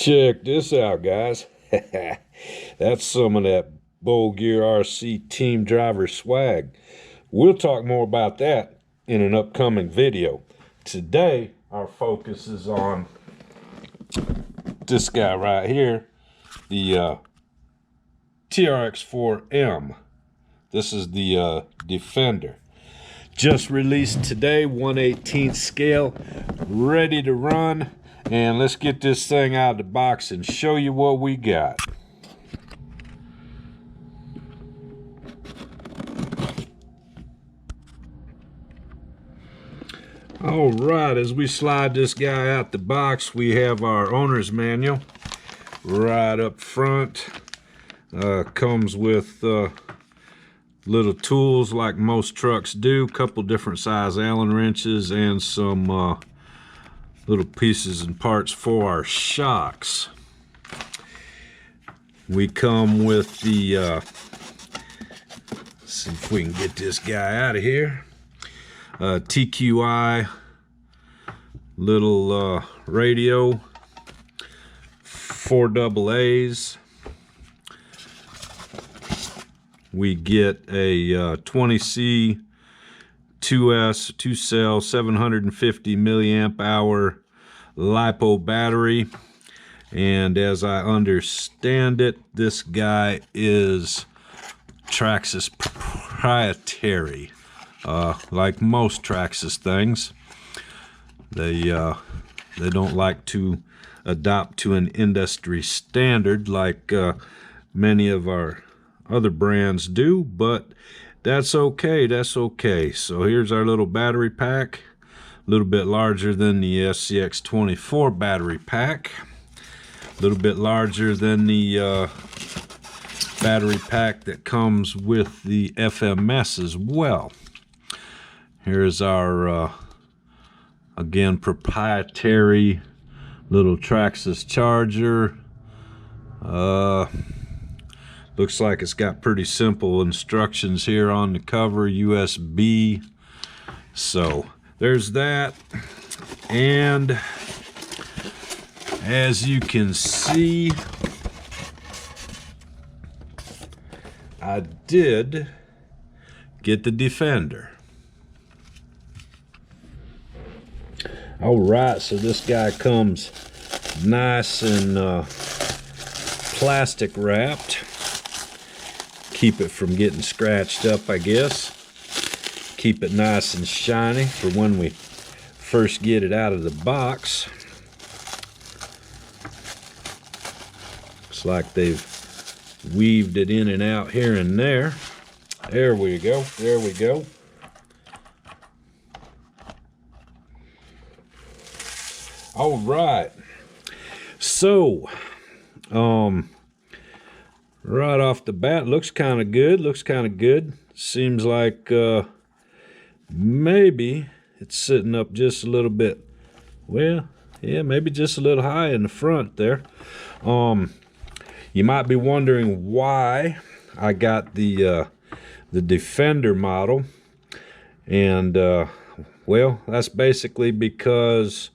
Check this out, guys. That's some of that bullgearrc team driver swag. We'll talk more about that in an upcoming video. Today, our focus is on this guy right here, the TRX4M. This is the Defender. Just released today, 1/18 scale, ready to run. And let's get this thing out of the box and show you what we got. All right, as we slide this guy out the box, we have our owner's manual right up front. Comes with little tools like most trucks do, couple different size Allen wrenches and some little pieces and parts for our shocks. We come with the let's see if we can get this guy out of here, TQI little radio, 4 AA's. We get a 20C 2S 2-cell 750 milliamp hour LiPo battery, and as I understand it, this guy is Traxxas proprietary. Like most Traxxas things, they don't like to adopt to an industry standard like many of our other brands do, but that's okay, that's okay. So here's our little battery pack, a little bit larger than the SCX24 battery pack, a little bit larger than the battery pack that comes with the FMS as well. Here's our, again, proprietary little Traxxas charger. Looks like it's got pretty simple instructions here on the cover, USB. So there's that. And as you can see, I did get the Defender. All right, so this guy comes nice and plastic wrapped. Keep it from getting scratched up, I guess. Keep it nice and shiny for when we first get it out of the box. Looks like they've weaved it in and out here and there. There we go, there we go. All right, so right off the bat, looks kind of good, seems like maybe it's sitting up just a little bit, well, yeah, maybe just a little high in the front there. You might be wondering why I got the Defender model, and well, that's basically because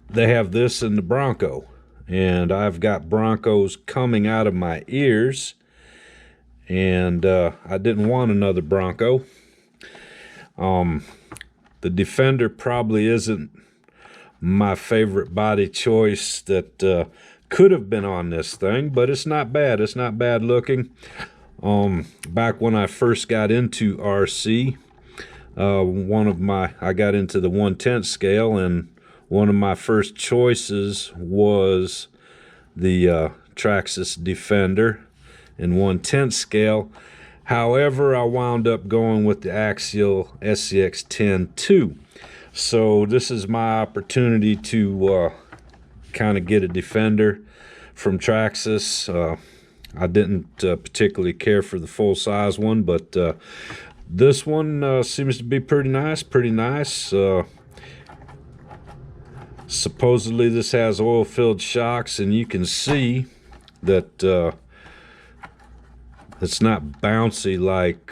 they have this in the Bronco, and I've got Broncos coming out of my ears, and I didn't want another Bronco. The Defender probably isn't my favorite body choice that could have been on this thing, but it's not bad. It's not bad looking. Back when I first got into RC, I got into the 1/10 scale, and one of my first choices was the Traxxas Defender in 1/10 scale. However, I wound up going with the Axial SCX10-2. So this is my opportunity to kind of get a Defender from Traxxas. I didn't particularly care for the full-size one, but this one seems to be pretty nice. Supposedly this has oil-filled shocks, and you can see that it's not bouncy like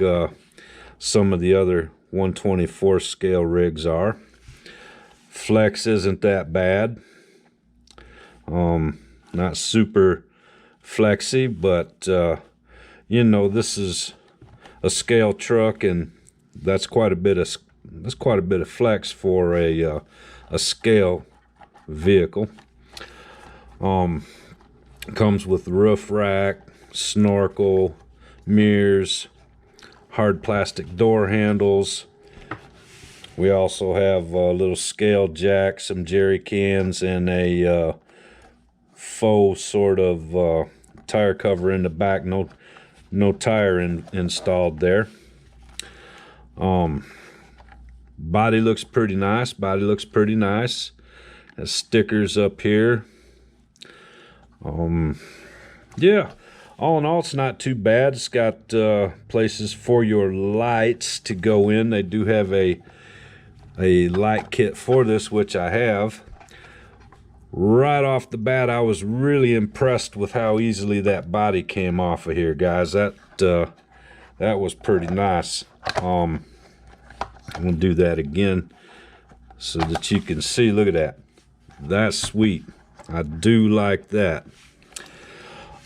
some of the other 1/24 scale rigs are. Flex isn't that bad. Not super flexy, but you know, this is a scale truck, and that's quite a bit of flex for a scale vehicle. Comes with roof rack, snorkel, mirrors, hard plastic door handles. We also have a little scale jack, some jerry cans, and a faux sort of tire cover in the back. No tire installed there. Body looks pretty nice. Has stickers up here. Yeah, all in all, it's not too bad. It's got places for your lights to go in. They do have a light kit for this, which I have. Right off the bat, I was really impressed with how easily that body came off of here, guys. That was pretty nice. I'm gonna do that again so that you can see. Look at that. That's sweet. I do like that.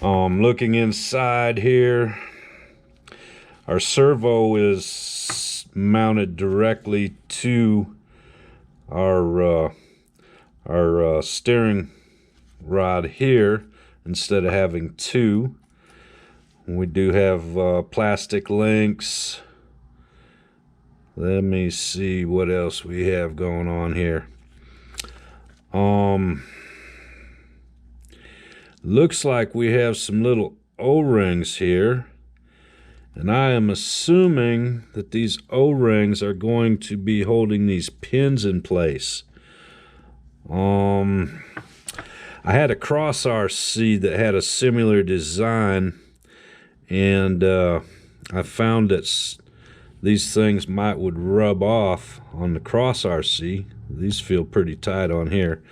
Looking inside here, our servo is mounted directly to our steering rod here instead of having two. We do have plastic links. Let me see what else we have going on here. Looks like we have some little O-rings here, and I am assuming that these O-rings are going to be holding these pins in place. I had a Cross RC that had a similar design, and I found that these things would rub off on the Cross RC. These feel pretty tight on here,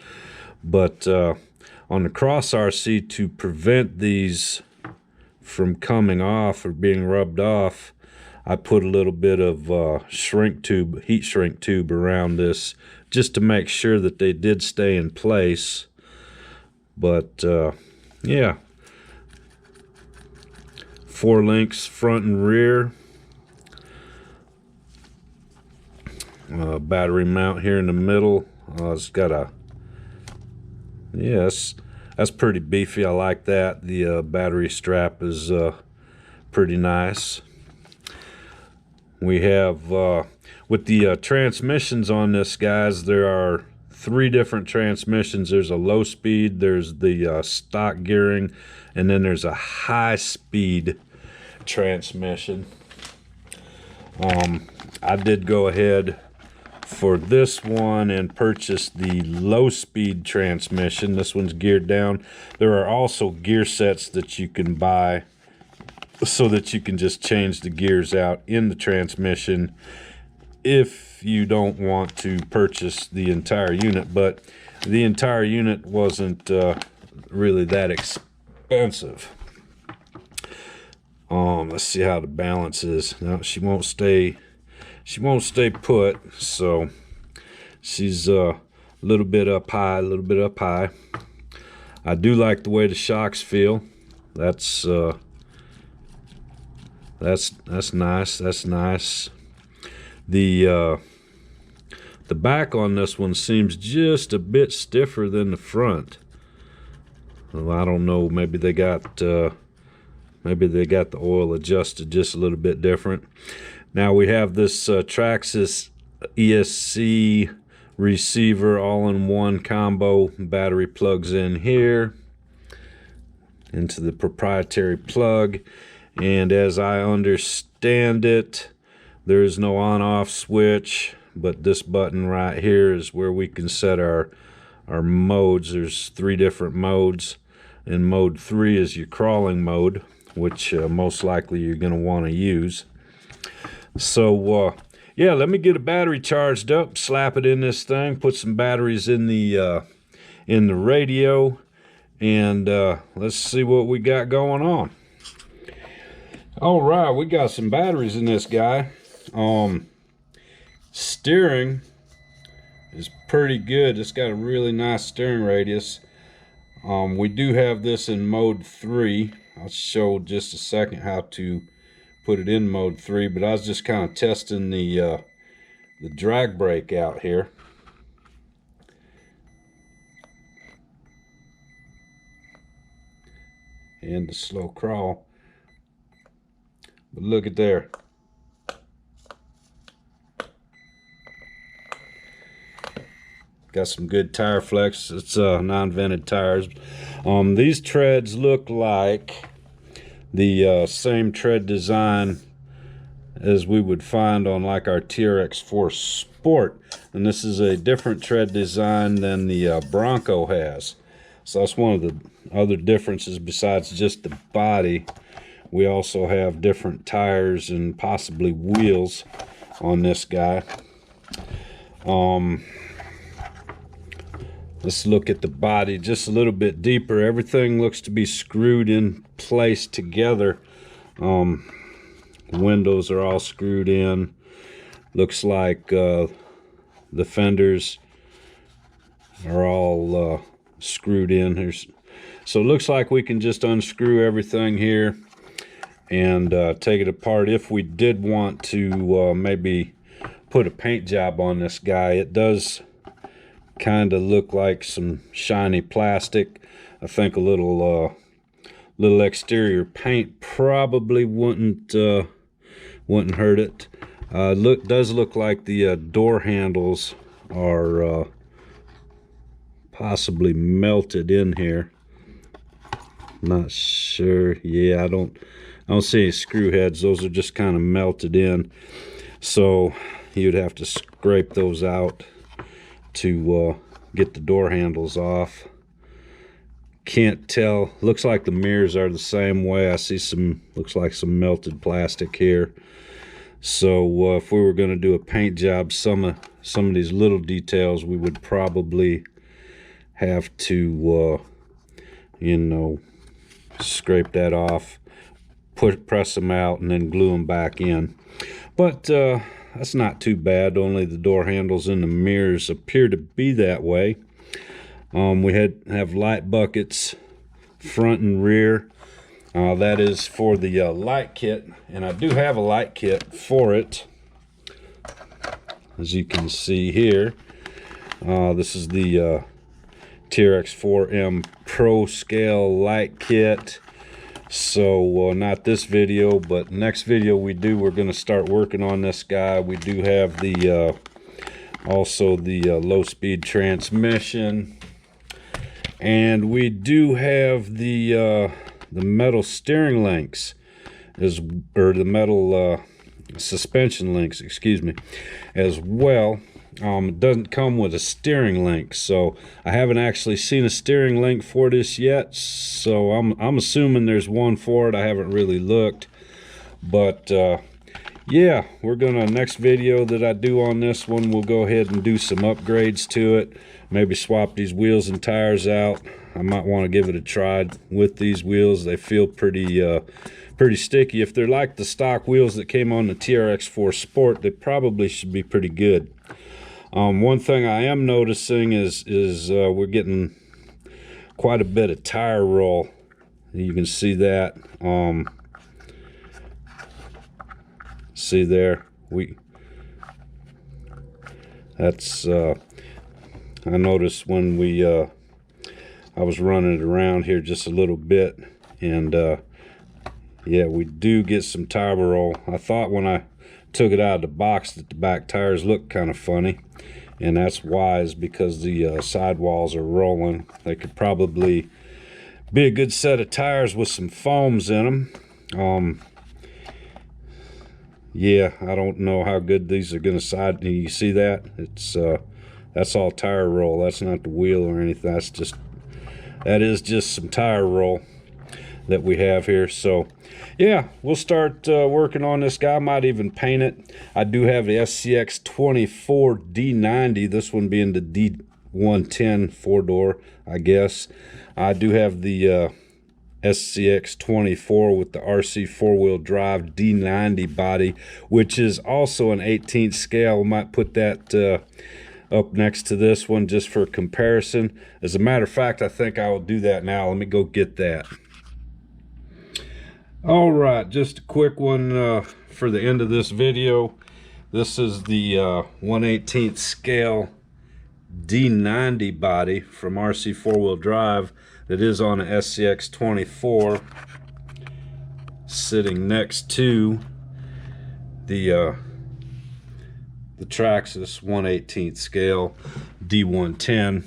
but on the Cross RC, to prevent these from coming off or being rubbed off, I put a little bit of heat shrink tube around this, just to make sure that they did stay in place. But yeah, 4 links front and rear. Battery mount here in the middle. It's got a, yes, that's pretty beefy. I like that. The battery strap is pretty nice. We have with the transmissions on this, guys, there are 3 different transmissions. There's a low speed, there's the stock gearing, and then there's a high speed transmission. I did go ahead for this one and purchase the low speed transmission. This one's geared down. There are also gear sets that you can buy so that you can just change the gears out in the transmission if you don't want to purchase the entire unit. But the entire unit wasn't really that expensive. Let's see how the balance is. No, she won't stay put, so she's a little bit up high, I do like the way the shocks feel. That's nice. The back on this one seems just a bit stiffer than the front. Well, I don't know, maybe they got the oil adjusted just a little bit different. Now we have this Traxxas ESC receiver all-in-one combo. Battery plugs in here into the proprietary plug, and as I understand it, there is no on-off switch, but this button right here is where we can set our modes. There's 3 different modes, and mode 3 is your crawling mode, which most likely you're going to want to use. So yeah, let me get a battery charged up, slap it in this thing, put some batteries in the radio, and let's see what we got going on. All right, we got some batteries in this guy. Steering is pretty good. It's got a really nice steering radius. We do have this in mode 3. I'll show just a second how to put it in mode 3, but I was just kind of testing the drag brake out here. And the slow crawl. But look at there. Got some good tire flex. It's non-vented tires. These treads look like the same tread design as we would find on like our TRX4 Sport, and this is a different tread design than the Bronco has. So that's one of the other differences besides just the body. We also have different tires and possibly wheels on this guy. Let's look at the body just a little bit deeper. Everything looks to be screwed in place together. Windows are all screwed in. Looks like the fenders are all screwed in. So it looks like we can just unscrew everything here and take it apart. If we did want to maybe put a paint job on this guy, it does kind of look like some shiny plastic. I think a little exterior paint probably wouldn't hurt it. Does look like the door handles are possibly melted in here. Not sure. Yeah, I don't see any screw heads. Those are just kind of melted in. So you'd have to scrape those out to get the door handles off. Can't tell. Looks like the mirrors are the same way. I see some, looks like some melted plastic here. So if we were going to do a paint job, some of these little details we would probably have to you know, scrape that off, press them out, and then glue them back in. But that's not too bad. Only the door handles and the mirrors appear to be that way. We have light buckets front and rear. That is for the light kit, and I do have a light kit for it, as you can see here. This is the TRX4M Pro Scale light kit. So not this video, but next video we're going to start working on this guy. We do have the also the low speed transmission, and we do have the metal steering links, or the metal suspension links, excuse me, as well. It doesn't come with a steering link, so I haven't actually seen a steering link for this yet, so I'm assuming there's one for it. I haven't really looked, but yeah, we're gonna, next video that I do on this one, we'll go ahead and do some upgrades to it, maybe swap these wheels and tires out. I might want to give it a try with these wheels. They feel pretty sticky. If they're like the stock wheels that came on the TRX4 Sport, they probably should be pretty good. One thing I am noticing is we're getting quite a bit of tire roll. You can see that. See there? That's I noticed when I was running it around here just a little bit, and yeah, we do get some tire roll. I thought when I took it out of the box that the back tires looked kind of funny, and that's why, is because the sidewalls are rolling. They could probably be a good set of tires with some foams in them. Yeah, I don't know how good these are gonna side. You see that? It's that's all tire roll. That's not the wheel or anything. That is just some tire roll that we have here. So yeah, we'll start working on this guy. I might even paint it. I do have the SCX24 D90, this one being the D110 four-door, I guess. I do have the SCX24 with the RC four-wheel drive D90 body, which is also an 18th scale. We might put that up next to this one just for comparison. As a matter of fact, I think I will do that now. Let me go get that. All right, just a quick one for the end of this video. This is the 1/18 scale D90 body from RC 4-wheel drive that is on a SCX24, sitting next to the Traxxas 1/18 scale D110.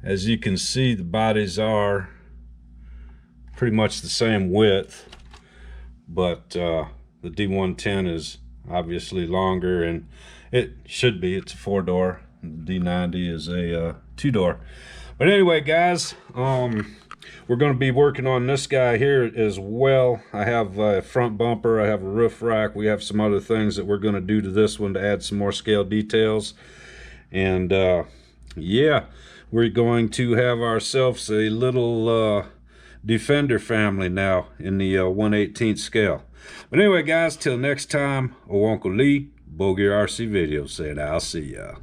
As you can see, the bodies are pretty much the same width, but the D110 is obviously longer, and it should be. It's a 4-door. The D90 is a 2-door. But anyway, guys, we're going to be working on this guy here as well. I have a front bumper, I have a roof rack, we have some other things that we're going to do to this one to add some more scale details. And yeah, we're going to have ourselves a little Defender family now in the 1/18 scale. But anyway, guys, till next time, Uncle Lee, bullgearrc video, saying I'll see ya.